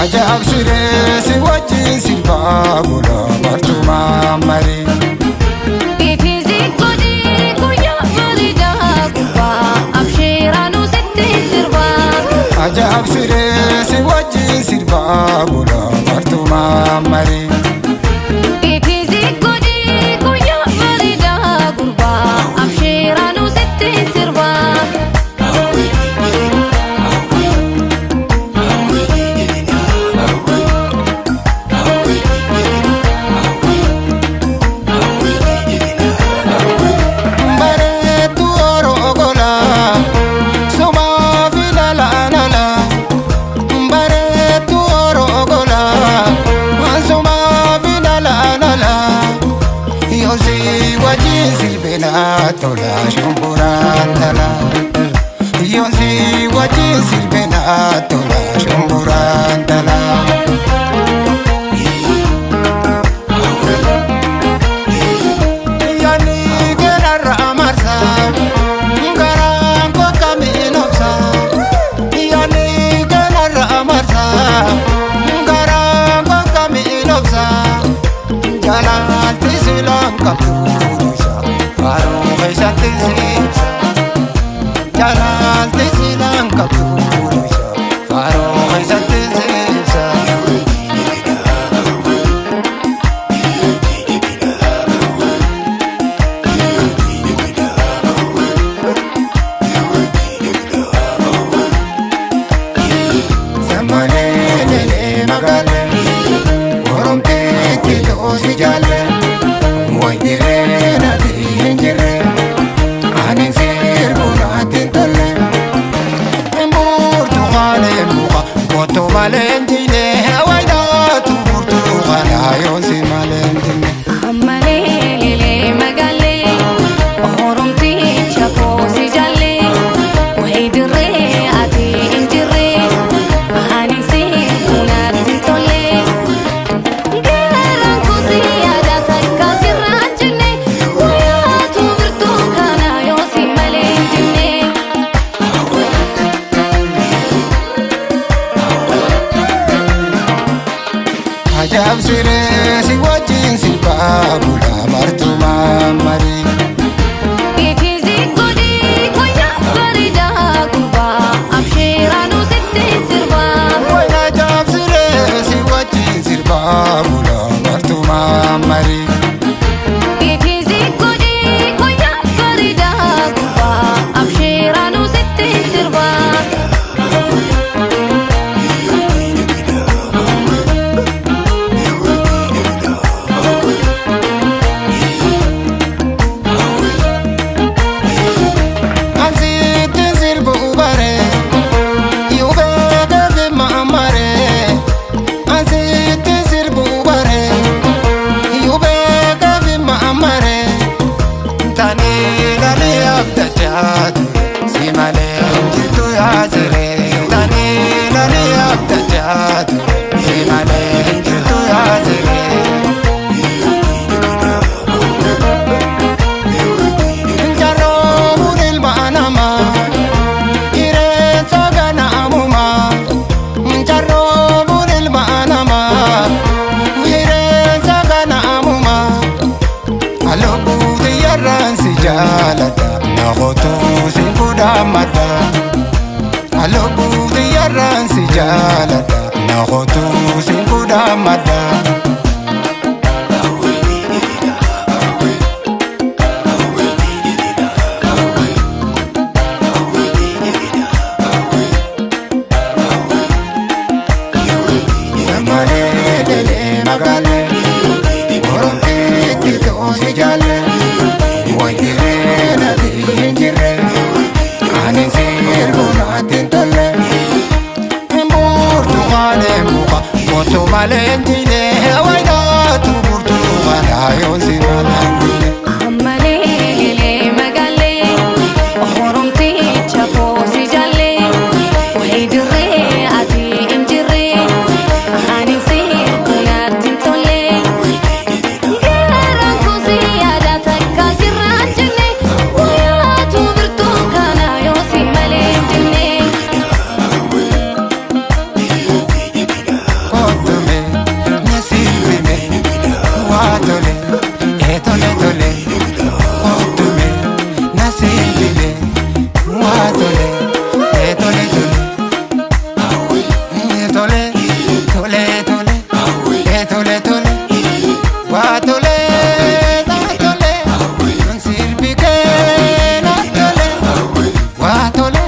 Ajaa'ib siree si wajjin sirbaa bula martuu maammaree. Biifisi godhee guyyaa bareedaa gubbaa absheeraanuu sitti sirbaa. Ajaa'ib siree si wajjin sirbaa bula martuu maammaree. Biifisi godhee guyyaa bareedaa gubbaa absheeraanuu sitti sirbaa. Tola shumburaan tala Yonsi wajjin sirbina tola shumburaan tala Yani gerarra amarsa Garaan ko kamiin obsa Yani gerarra amarsa Garaan ko kamiin obsa Jalaalti silaan kabduudisa Faaruu keessatti siibsa Jalaalti silaan kabduudisa Faaruu keessatti siibsa Samalee lelee magaalee Oromteetti toosi jaalee Wayiree naati hin jirre Ani sirbu naati hin tolle Mburtuu maalee muka Kottu maalee hin jine Waydaatu mburtuu maalee yoonsi maalee hin jine Ammalee lelee magaalee Oromticha poosi jaalee Wayidirree ati hin jirre Ani sirbu naati hin tolle Garaan kuusi yaada takka sirraan jenne Wayaatu birtuu kana yoosi malee hin jenne. Ajaa'ib siree si wajjin sirbaa bula martuu maammaree. Biifisi godhee guyyaa bareedaa gubbaa absheeraanuu sitti sirbaa. Ajaa'ib siree si wajjin sirbaa bula martuu maammaree. Biifisi godhee guyyaa bareedaa gubbaa absheeraanuu sitti sirbaa. Ansiitti sirbu baree yoo beekame maammaree. Ansiitti sirbu baree yoo beekame maammaree. Tanii lalee abdachaa ture si malee hin jirtu yaasiree. Tanii lalee abdachaa ture si malee hin jirtu yaasiree. Jarroomuun ilma namaa Ireensa ganaamumaa Jarroomuun ilma namaa Ireensa ganaamumaa Aloobuuti yarraan si jaalata Naaqotuu si guddaamata Aloobuuti yarraan si jaalata Naaqotuu si guddaamata Samalee lelee magaalee Oromteetti toosi jaalee Wayiree naati hin jirre Ani sirbu naati hin tolle Mburtuu maalee muka Kottu maalee hin jine Waydaatu mburtuu maalee yoonsi maalee hin jine Ammalee lelee magaalee Oromticha poosi jaalee Wayidirree ati hin jirre Ani sirbu naati hin tolle Garaan kuusi yaada takka sirraan jenne Wayaatu birtuu kana yoosi malee hin jenne. Atole